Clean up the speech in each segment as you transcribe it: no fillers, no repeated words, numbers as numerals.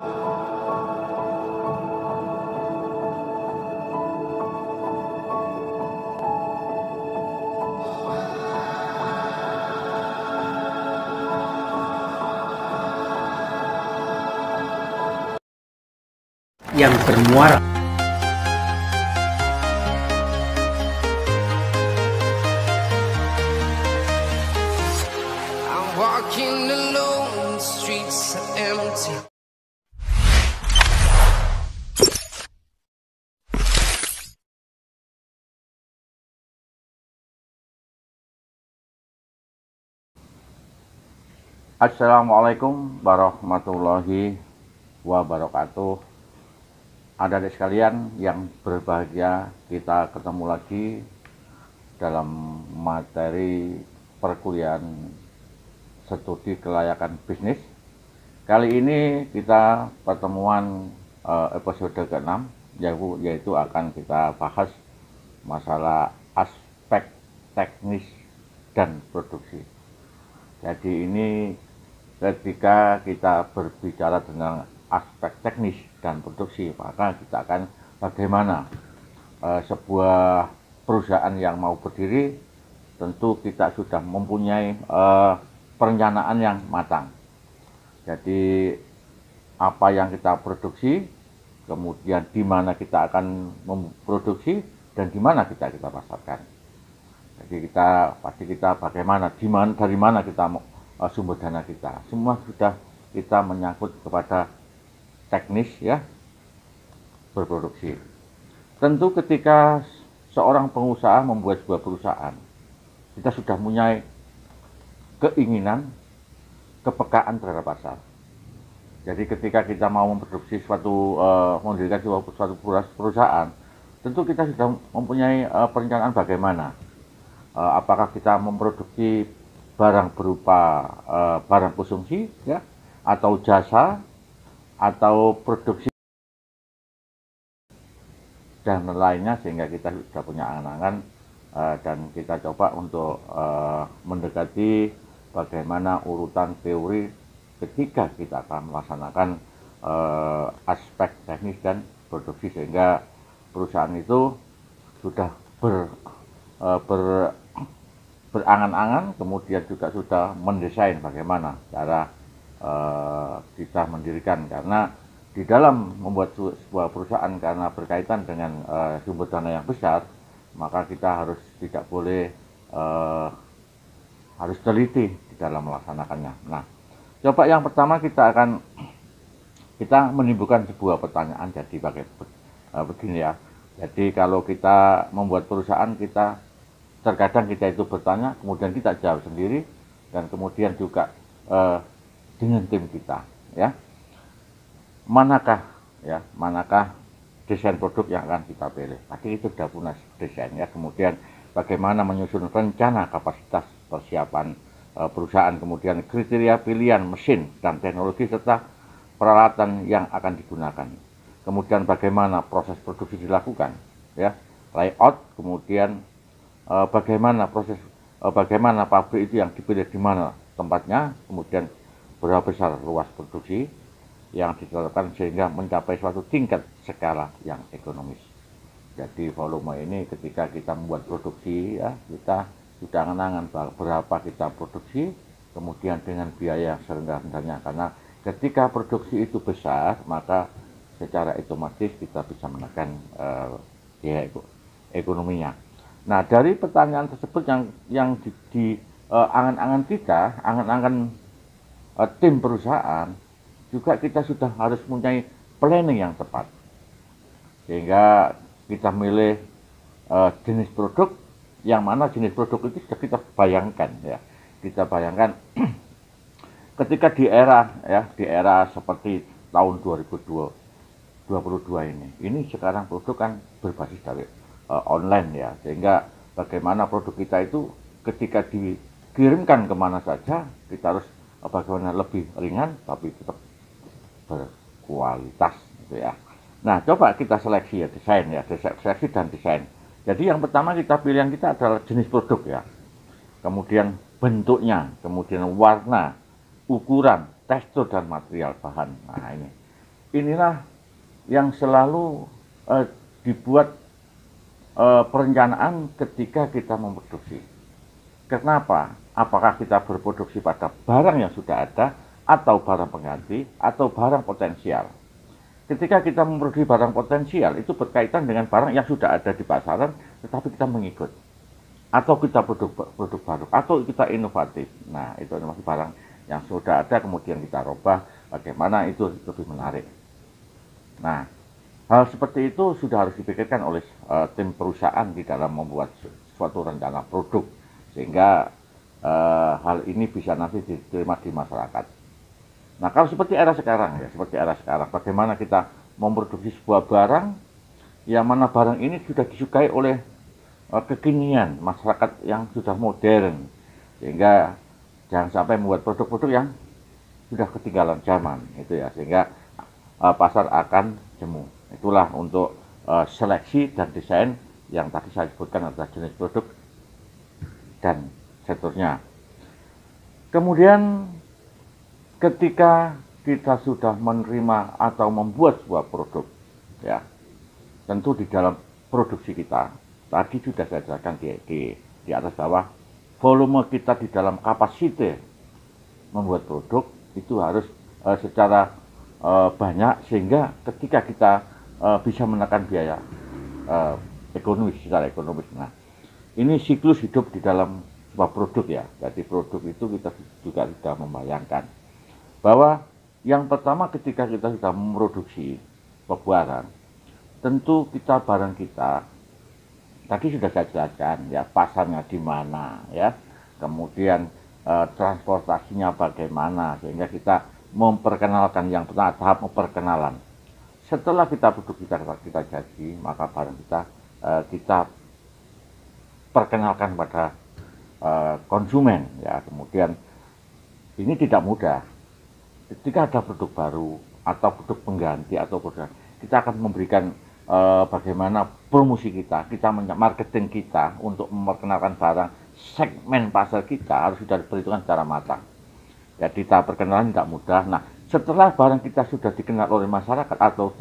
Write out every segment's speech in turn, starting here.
yang bermuara Assalamualaikum warahmatullahi wabarakatuh. Adik-adik sekalian yang berbahagia, kita ketemu lagi dalam materi perkuliahan studi kelayakan bisnis. Kali ini kita pertemuan episode ke-6, yaitu akan kita bahas masalah aspek teknis dan produksi. Jadi ini ketika kita berbicara tentang aspek teknis dan produksi, maka kita akan bagaimana sebuah perusahaan yang mau berdiri, tentu kita sudah mempunyai perencanaan yang matang. Jadi apa yang kita produksi, kemudian di mana kita akan memproduksi, dan di mana kita pasarkan. Jadi kita bagaimana, dari mana kita sumber dana kita, semua sudah kita menyangkut kepada teknis ya, berproduksi. Tentu ketika seorang pengusaha membuat sebuah perusahaan, kita sudah punya keinginan, kepekaan terhadap pasar. Jadi ketika kita mau memproduksi mendirikan suatu perusahaan, tentu kita sudah mempunyai perencanaan bagaimana. Apakah kita memproduksi barang berupa barang konsumsi ya, atau jasa, atau produksi dan lainnya, sehingga kita sudah punya angan-angan dan kita coba untuk mendekati bagaimana urutan teori ketika kita akan melaksanakan aspek teknis dan produksi, sehingga perusahaan itu sudah berangan-angan, kemudian juga sudah mendesain bagaimana cara kita mendirikan. Karena di dalam membuat sebuah perusahaan, karena berkaitan dengan sumber dana yang besar, maka kita tidak boleh harus teliti di dalam melaksanakannya. Nah, coba yang pertama kita menimbulkan sebuah pertanyaan. Jadi begini ya. Jadi kalau kita membuat perusahaan, terkadang kita itu bertanya, kemudian kita jawab sendiri, dan kemudian juga dengan tim kita, ya, manakah desain produk yang akan kita pilih. Tadi itu sudah punya desain ya, kemudian bagaimana menyusun rencana kapasitas persiapan perusahaan, kemudian kriteria pilihan mesin dan teknologi serta peralatan yang akan digunakan, kemudian bagaimana proses produksi dilakukan, ya, layout, kemudian bagaimana pabrik itu yang dipilih, di mana tempatnya, kemudian berapa besar luas produksi yang ditetapkan sehingga mencapai suatu tingkat skala yang ekonomis. Jadi volume ini ketika kita membuat produksi ya, kita sudah angan-angan berapa kita produksi, kemudian dengan biaya yang serendah-rendahnya, karena ketika produksi itu besar, maka secara otomatis kita bisa menekan biaya ekonominya. Nah, dari pertanyaan tersebut yang di angan-angan kita, angan-angan tim perusahaan, juga kita sudah harus mempunyai planning yang tepat, sehingga kita milih jenis produk, yang mana jenis produk itu sudah kita bayangkan ya, kita bayangkan ketika di era seperti tahun 2022 ini sekarang produk kan berbasis dari online ya, sehingga bagaimana produk kita itu ketika dikirimkan kemana saja, kita harus bagaimana lebih ringan tapi tetap berkualitas gitu ya. Nah, coba kita seleksi ya, seleksi dan desain. Jadi yang pertama kita pilih yang kita adalah jenis produk ya, kemudian bentuknya, kemudian warna, ukuran, tekstur dan material bahan. Nah ini inilah yang selalu dibuat perencanaan ketika kita memproduksi. Kenapa? Apakah kita berproduksi pada barang yang sudah ada, atau barang pengganti, atau barang potensial? Ketika kita memproduksi barang potensial, itu berkaitan dengan barang yang sudah ada di pasaran, tetapi kita mengikut. Atau kita produk baru, atau kita inovatif. Nah, itu masih barang yang sudah ada, kemudian kita rubah, bagaimana itu lebih menarik. Nah, hal seperti itu sudah harus dipikirkan oleh tim perusahaan di dalam membuat suatu rencana produk, sehingga hal ini bisa nanti diterima di masyarakat. Nah, kalau seperti era sekarang ya, bagaimana kita memproduksi sebuah barang yang mana barang ini sudah disukai oleh kekinian masyarakat yang sudah modern, sehingga jangan sampai membuat produk-produk yang sudah ketinggalan zaman, itu ya, sehingga pasar akan jemu. Itulah untuk seleksi dan desain yang tadi saya sebutkan adalah jenis produk dan seterusnya. Kemudian ketika kita sudah menerima atau membuat sebuah produk, ya, tentu di dalam produksi kita tadi sudah saya jelaskan di atas bawah, volume kita di dalam kapasitas membuat produk itu harus secara banyak, sehingga ketika kita bisa menekan biaya secara ekonomis. Nah, ini siklus hidup di dalam sebuah produk ya. Jadi produk itu kita juga sudah membayangkan bahwa yang pertama ketika kita sudah memproduksi barang, tentu barang kita tadi sudah saya jelaskan ya, pasarnya di mana ya, kemudian transportasinya bagaimana, sehingga kita memperkenalkan yang pertama, tahap memperkenalan. Setelah produk kita jadi, maka barang kita perkenalkan pada konsumen ya. Kemudian ini tidak mudah. Ketika ada produk baru atau produk pengganti atau produk, kita akan memberikan bagaimana promosi kita marketing kita untuk memperkenalkan barang, segmen pasar kita harus sudah diperhitungkan secara matang. Jadi tahap perkenalan tidak mudah. Nah, setelah barang kita sudah dikenal oleh masyarakat atau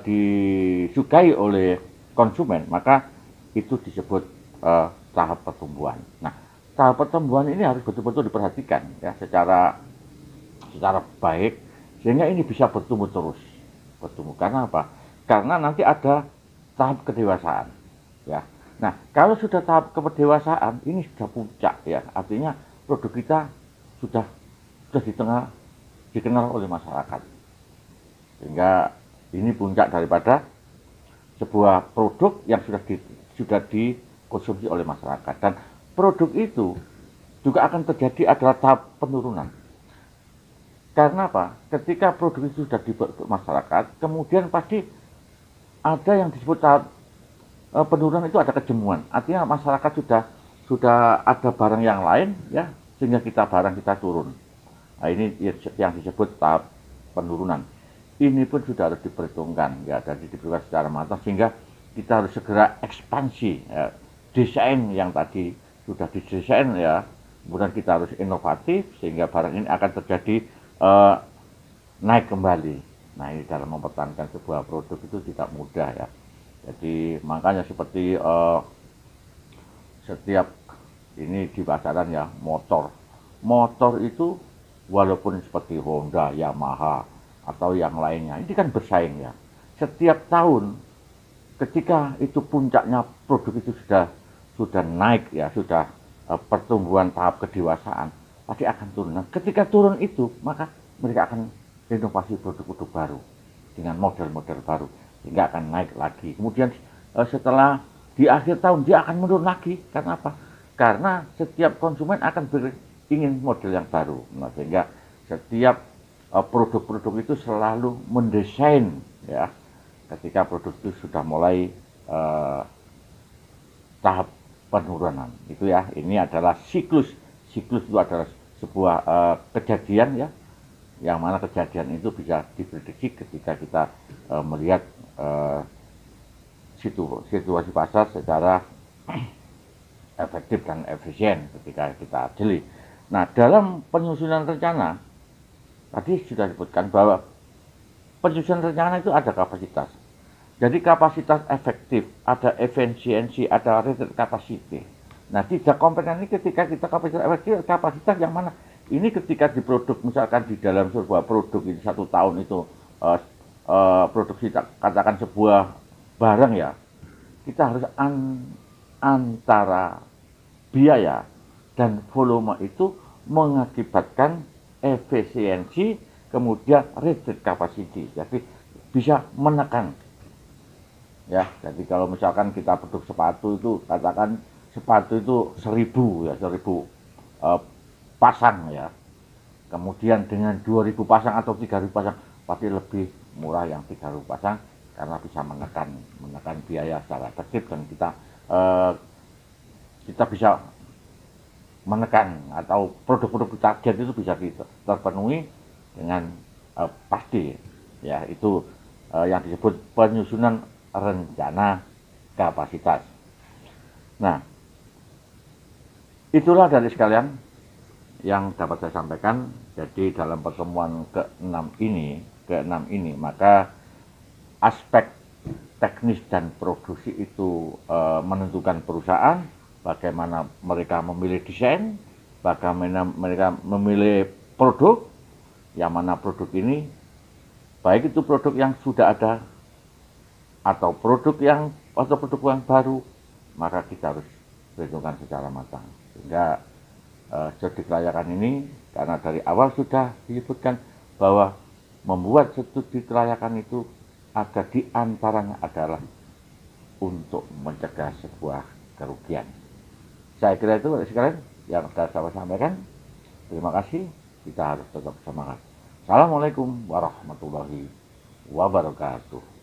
disukai oleh konsumen, maka itu disebut tahap pertumbuhan. Nah, tahap pertumbuhan ini harus betul-betul diperhatikan ya, secara baik, sehingga ini bisa bertumbuh terus. Karena apa? Karena nanti ada tahap kedewasaan ya. Nah, kalau sudah tahap kedewasaan, ini sudah puncak ya, artinya produk kita sudah dikenal oleh masyarakat, sehingga ini puncak daripada sebuah produk yang sudah dikonsumsi oleh masyarakat. Dan produk itu juga akan terjadi adalah tahap penurunan. Karena apa? Ketika produk itu sudah dibuat untuk masyarakat, kemudian pasti ada yang disebut tahap penurunan, itu ada kejemuan. Artinya masyarakat sudah ada barang yang lain ya, sehingga barang kita turun. Nah, ini yang disebut tahap penurunan. Ini pun sudah harus diperhitungkan ya, dan diperhitungkan secara matang, sehingga kita harus segera ekspansi ya, desain yang tadi sudah didesain ya. Kemudian kita harus inovatif, sehingga barang ini akan terjadi naik kembali. Nah, ini dalam mempertahankan sebuah produk itu tidak mudah ya. Jadi makanya seperti setiap ini di pasaran ya, motor itu walaupun seperti Honda, Yamaha atau yang lainnya, ini kan bersaing ya. Setiap tahun ketika itu puncaknya produk itu sudah naik ya, sudah pertumbuhan tahap kedewasaan, pasti akan turun. Nah, ketika turun itu, maka mereka akan inovasi produk-produk baru dengan model-model baru, sehingga akan naik lagi. Kemudian setelah di akhir tahun dia akan menurun lagi. Karena apa? Karena setiap konsumen akan ingin model yang baru. Nah, sehingga setiap produk-produk itu selalu mendesain ya, ketika produk itu sudah mulai tahap penurunan itu ya. Ini adalah siklus itu adalah sebuah kejadian ya, yang mana kejadian itu bisa diprediksi ketika kita melihat situasi pasar secara efektif dan efisien ketika kita jeli. Nah, dalam penyusunan rencana tadi sudah disebutkan bahwa penyusunan rencana itu ada kapasitas. Jadi kapasitas efektif, ada efisiensi, ada rated capacity. Nah, 3 komponen ini ketika kita kapasitas efektif, kapasitas yang mana? Ini ketika diproduk, misalkan di dalam sebuah produk ini 1 tahun itu produksi, katakan sebuah barang ya, kita harus antara biaya dan volume itu mengakibatkan efisiensi, kemudian rated capacity. Jadi bisa menekan. Ya, jadi kalau misalkan kita produk sepatu itu, katakan sepatu itu 1000 ya, 1000 pasang ya. Kemudian dengan 2000 pasang atau 3000 pasang pasti lebih murah yang 3000 pasang karena bisa menekan biaya secara efektif, dan kita bisa menekan atau produk-produk target itu bisa terpenuhi dengan pasti ya. Itu yang disebut penyusunan rencana kapasitas. Nah, itulah dari sekalian yang dapat saya sampaikan. Jadi dalam pertemuan ke-6 ini, maka aspek teknis dan produksi itu menentukan perusahaan, bagaimana mereka memilih desain, bagaimana mereka memilih produk, yang mana produk ini, baik itu produk yang sudah ada atau produk yang baru, maka kita harus perhitungkan secara matang. Sehingga studi kelayakan ini, karena dari awal sudah disebutkan bahwa membuat studi kelayakan itu ada diantaranya adalah untuk mencegah sebuah kerugian. Saya kira itu sekalian yang sudah saya sampaikan. Terima kasih. Kita harus tetap semangat. Assalamualaikum warahmatullahi wabarakatuh.